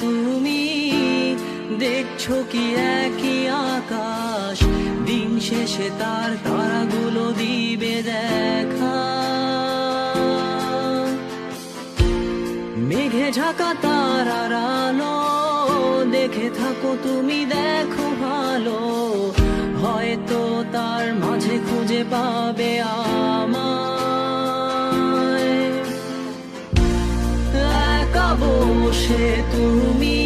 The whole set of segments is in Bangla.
তুমি দেখছো কি একই আকাশ, দিন শেষে তার তারাগুলো দিবে দেখা। মেঘে ঢাকা তারার আলো দেখে থাকো তুমি, দেখো ভালো, হয়তো তার মাঝে খুঁজে পাবে আমায়। একা বসে তুমি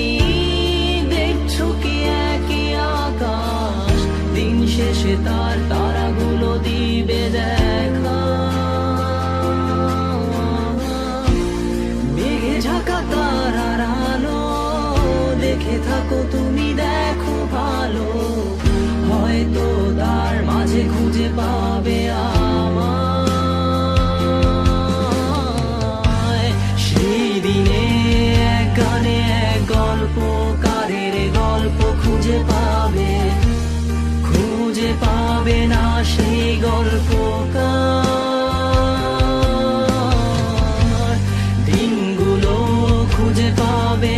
দেখছো কি একই আকাশ, দিন শেষে তার তারাগুলো দিবে দেখা। মেঘে ঢাকা তারার আলো দেখে থাকো তুমি, দেখো ভালো, হয়তো তার মাঝে খুঁজে পাবে আমায়। সেই দিনে এক গানে এক গল্পকারের গল্প খুঁজে পাবে, খুঁজে পাবে না সেই গল্পকার। দিনগুলো খুঁজে পাবে